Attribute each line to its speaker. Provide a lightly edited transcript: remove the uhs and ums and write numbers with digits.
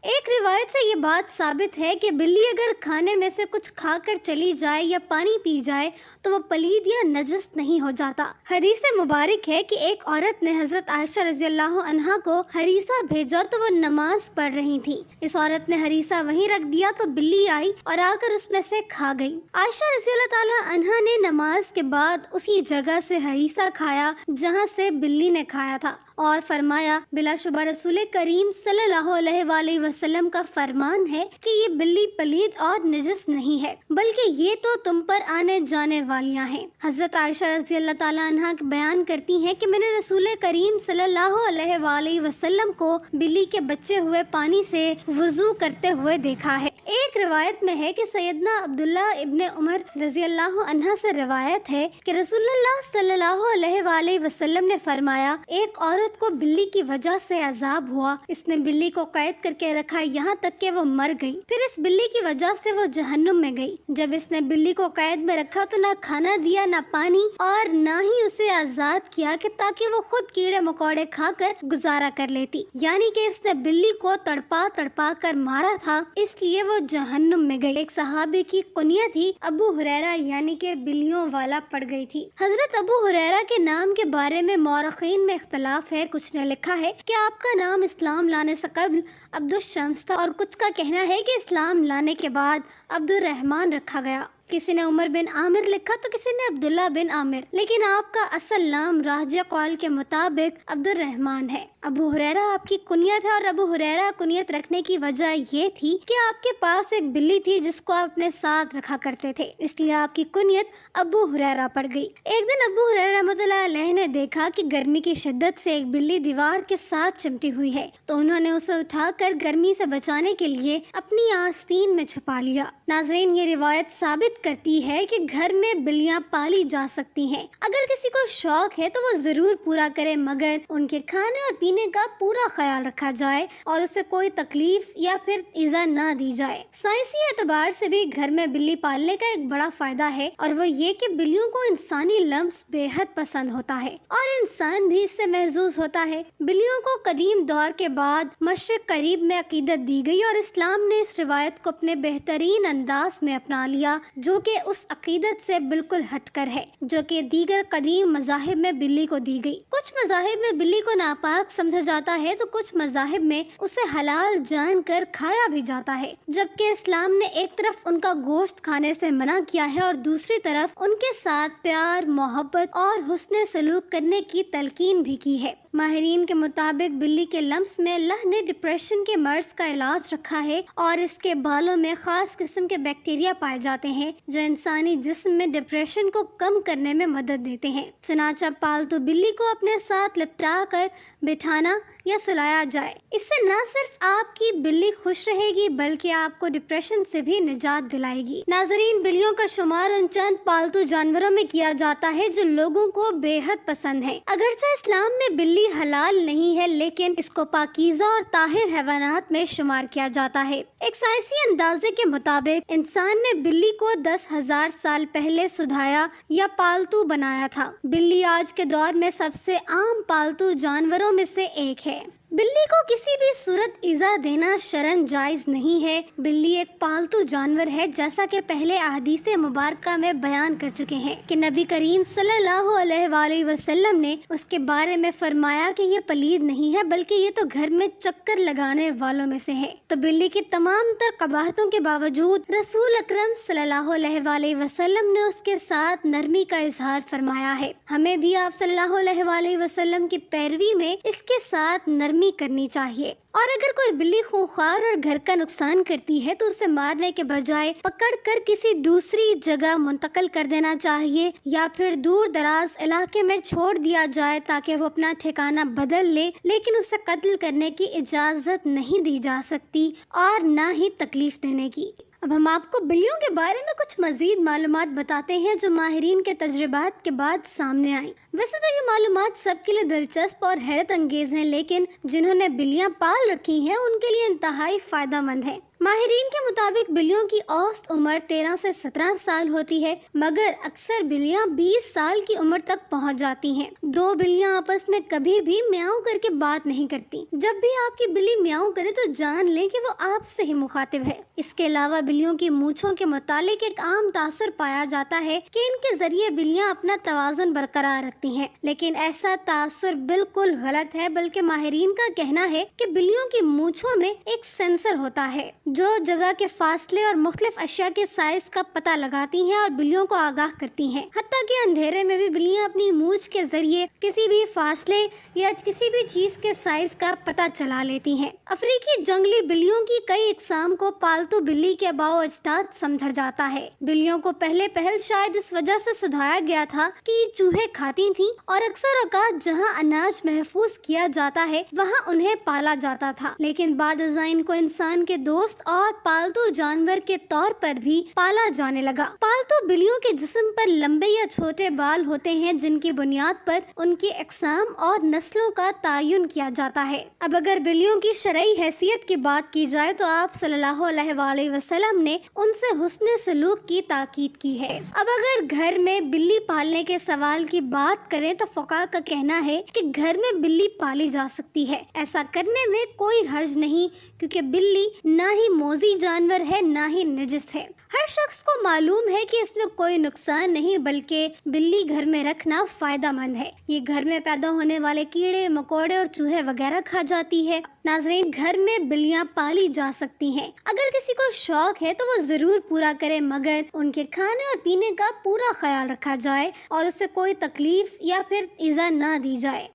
Speaker 1: ایک روایت سے یہ بات ثابت ہے کہ بلی اگر کھانے میں سے کچھ کھا کر چلی جائے یا پانی پی جائے تو وہ پلید یا نجس نہیں ہو جاتا۔ حدیث مبارک ہے کہ ایک عورت نے حضرت عائشہ رضی اللہ عنہا کو ہریسہ بھیجا تو وہ نماز پڑھ رہی تھی۔ اس عورت نے ہریسہ وہیں رکھ دیا تو بلی آئی اور آ کر اس میں سے کھا گئی۔ عائشہ رضی اللہ تعالی عنہا نے نماز کے بعد اسی جگہ سے ہریسہ کھایا جہاں سے بلی نے کھایا تھا اور فرمایا بلا شبہ رسول کریم صلی اللہ علیہ وآلہ وسلم کا فرمان ہے کہ یہ بلی پلید اور نجس نہیں ہے بلکہ یہ تو تم پر آنے جانے والیاں ہیں۔ حضرت عائشہ رضی اللہ تعالی عنہا بیان کرتی ہیں کہ میں نے رسول کریم صلی اللہ علیہ وآلہ وسلم کو بلی کے بچے ہوئے پانی سے وضو کرتے ہوئے دیکھا ہے۔ ایک روایت میں ہے کہ سیدنا عبداللہ ابن عمر رضی اللہ عنہ سے روایت ہے کہ رسول اللہ صلی اللہ علیہ وآلہ وسلم نے فرمایا ایک عورت کو بلی کی وجہ سے عذاب ہوا، اس نے بلی کو قید کر کے رکھا یہاں تک کہ وہ مر گئی، پھر اس بلی کی وجہ سے وہ جہنم میں گئی۔ جب اس نے بلی کو قید میں رکھا تو نہ کھانا دیا نہ پانی اور نہ ہی اسے آزاد کیا کہ تاکہ وہ خود کیڑے مکوڑے کھا کر گزارا کر لیتی، یعنی کہ اس نے بلی کو تڑپا تڑپا کر مارا تھا اس لیے وہ جہنم میں گئی۔ ایک صحابی کی کنیت ہی ابو ہریرہ یعنی کہ بلیوں والا پڑ گئی تھی۔ حضرت ابو ہریرہ کے نام کے بارے میں مورخین میں اختلاف ہے۔ کچھ نے لکھا ہے کہ آپ کا نام اسلام لانے سے قبل عبد الشمس تھا اور کچھ کا کہنا ہے کہ اسلام لانے کے بعد عبد الرحمن رکھا گیا۔ کسی نے عمر بن عامر لکھا تو کسی نے عبداللہ بن عامر، لیکن آپ کا اصل نام راجع قول کے مطابق عبد الرحمن ہے۔ ابو ہریرہ آپ کی کنیت ہے اور ابو ہریرہ کنیت رکھنے کی وجہ یہ تھی کہ آپ کے پاس ایک بلی تھی جس کو آپ اپنے ساتھ رکھا کرتے تھے، اس لیے آپ کی کنیت ابو ہریرہ پڑ گئی۔ ایک دن ابو ہریرہ رحمۃ اللہ علیہ نے دیکھا کہ گرمی کی شدت سے ایک بلی دیوار کے ساتھ چمٹی ہوئی ہے تو انہوں نے اسے اٹھا کر گرمی سے بچانے کے لیے اپنی آستین میں چھپا لیا۔ ناظرین، یہ روایت ثابت کرتی ہے کہ گھر میں بلیاں پالی جا سکتی ہیں۔ اگر کسی کو شوق ہے تو وہ ضرور پورا کرے، مگر ان کے کھانے اور پینے کا پورا خیال رکھا جائے اور اسے کوئی تکلیف یا پھر ایذا نہ دی جائے۔ سائنسی اعتبار سے بھی گھر میں بلی پالنے کا ایک بڑا فائدہ ہے اور وہ یہ کہ بلیوں کو انسانی لمس بے حد پسند ہوتا ہے اور انسان بھی اس سے محظوظ ہوتا ہے۔ بلیوں کو قدیم دور کے بعد مشرق قریب میں عقیدت دی گئی اور اسلام نے اس روایت کو اپنے بہترین انداز میں اپنا لیا جو کہ اس عقیدت سے بالکل ہٹ کر ہے جو کہ دیگر قدیم مذاہب میں بلی کو دی گئی۔ کچھ مذاہب میں بلی کو ناپاک سمجھا جاتا ہے تو کچھ مذاہب میں اسے حلال جان کر کھایا بھی جاتا ہے، جبکہ اسلام نے ایک طرف ان کا گوشت کھانے سے منع کیا ہے اور دوسری طرف ان کے ساتھ پیار، محبت اور حسن سلوک کرنے کی تلقین بھی کی ہے۔ ماہرین کے مطابق بلی کے لمس میں اللہ نے ڈپریشن کے مرض کا علاج رکھا ہے اور اس کے بالوں میں خاص قسم کے بیکٹیریا پائے جاتے ہیں جو انسانی جسم میں ڈپریشن کو کم کرنے میں مدد دیتے ہیں۔ چنانچہ پالتو بلی کو اپنے ساتھ لپٹا کر بٹھانا یا سلایا جائے، اس سے نہ صرف آپ کی بلی خوش رہے گی بلکہ آپ کو ڈپریشن سے بھی نجات دلائے گی۔ ناظرین، بلیوں کا شمار ان چند پالتو جانوروں میں کیا جاتا ہے جو لوگوں کو بے حد پسند ہے۔ اگرچہ اسلام میں بلی حلال نہیں ہے لیکن اس کو پاکیزہ اور طاہر حیوانات میں شمار کیا جاتا ہے۔ ایک سائنسی اندازے کے مطابق انسان نے بلی کو 10,000 سال پہلے سدھایا یا پالتو بنایا تھا۔ بلی آج کے دور میں سب سے عام پالتو جانوروں میں سے ایک ہے۔ بلی کو کسی بھی صورت ایذا دینا شرعاً جائز نہیں ہے۔ بلی ایک پالتو جانور ہے جیسا کہ پہلے احادیث مبارکہ میں بیان کر چکے ہیں کہ نبی کریم صلی اللہ علیہ وآلہ وسلم نے اس کے بارے میں فرمایا کہ یہ پلید نہیں ہے بلکہ یہ تو گھر میں چکر لگانے والوں میں سے ہے۔ تو بلی کی تمام تر قباحتوں کے باوجود رسول اکرم صلی اللہ علیہ وآلہ وسلم نے اس کے ساتھ نرمی کا اظہار فرمایا ہے۔ ہمیں بھی آپ صلی اللہ علیہ وآلہ وسلم کی پیروی میں اس کے ساتھ نرمی کرنی چاہیے، اور اگر کوئی بلی خونخوار اور گھر کا نقصان کرتی ہے تو اسے مارنے کے بجائے پکڑ کر کسی دوسری جگہ منتقل کر دینا چاہیے یا پھر دور دراز علاقے میں چھوڑ دیا جائے تاکہ وہ اپنا ٹھکانہ بدل لے، لیکن اسے قتل کرنے کی اجازت نہیں دی جا سکتی اور نہ ہی تکلیف دینے کی۔ اب ہم آپ کو بلیوں کے بارے میں کچھ مزید معلومات بتاتے ہیں جو ماہرین کے تجربات کے بعد سامنے آئیں۔ ویسے تو یہ معلومات سب کے لیے دلچسپ اور حیرت انگیز ہیں، لیکن جنہوں نے بلیاں پال رکھی ہیں ان کے لیے انتہائی فائدہ مند ہے۔ ماہرین کے مطابق بلیوں کی اوسط عمر 13 سے 17 سال ہوتی ہے، مگر اکثر بلیاں 20 سال کی عمر تک پہنچ جاتی ہیں۔ دو بلیاں آپس میں کبھی بھی میاؤں کر کے بات نہیں کرتی۔ جب بھی آپ کی بلی میاؤں کرے تو جان لیں کہ وہ آپ سے ہی مخاطب ہے۔ اس کے علاوہ بلیوں کی مونچھوں کے متعلق ایک عام تاثر پایا جاتا ہے کہ ان کے ذریعے بلیاں اپنا توازن برقرار رکھتی ہیں، لیکن ایسا تاثر بالکل غلط ہے، بلکہ ماہرین کا کہنا ہے کہ بلیوں کی مونچھوں میں ایک سینسر ہوتا ہے جو جگہ کے فاصلے اور مختلف اشیاء کے سائز کا پتہ لگاتی ہیں اور بلیوں کو آگاہ کرتی ہیں۔ حتیٰ کہ اندھیرے میں بھی بلیاں اپنی مونچھ کے ذریعے کسی بھی فاصلے یا کسی بھی چیز کے سائز کا پتہ چلا لیتی ہیں۔ افریقی جنگلی بلیوں کی کئی اقسام کو پالتو بلی کے آباء و اجداد سمجھا جاتا ہے۔ بلیوں کو پہل شاید اس وجہ سے سدھایا گیا تھا کہ یہ چوہے کھاتی تھیں اور اکثر اوقات جہاں اناج محفوظ کیا جاتا ہے وہاں انہیں پالا جاتا تھا، لیکن بعد ازاں ان کو انسان کے دوست اور پالتو جانور کے طور پر بھی پالا جانے لگا۔ پالتو بلیوں کے جسم پر لمبے یا چھوٹے بال ہوتے ہیں جن کی بنیاد پر ان کی اقسام اور نسلوں کا تعین کیا جاتا ہے۔ اب اگر بلیوں کی شرعی حیثیت کی بات کی جائے تو آپ صلی اللہ علیہ وآلہ وسلم نے ان سے حسن سلوک کی تاکید کی ہے۔ اب اگر گھر میں بلی پالنے کے سوال کی بات کریں تو فقہاء کا کہنا ہے کہ گھر میں بلی پالی جا سکتی ہے۔ ایسا کرنے میں کوئی حرج نہیں، کیونکہ بلی نہ ہی موذی جانور ہے نہ ہی نجس ہے۔ ہر شخص کو معلوم ہے کہ اس میں کوئی نقصان نہیں، بلکہ بلی گھر میں رکھنا فائدہ مند ہے۔ یہ گھر میں پیدا ہونے والے کیڑے مکوڑے اور چوہے وغیرہ کھا جاتی ہے۔ ناظرین، گھر میں بلیاں پالی جا سکتی ہیں۔ اگر کسی کو شوق ہے تو وہ ضرور پورا کرے، مگر ان کے کھانے اور پینے کا پورا خیال رکھا جائے اور اسے کوئی تکلیف یا پھر ایذا نہ دی جائے۔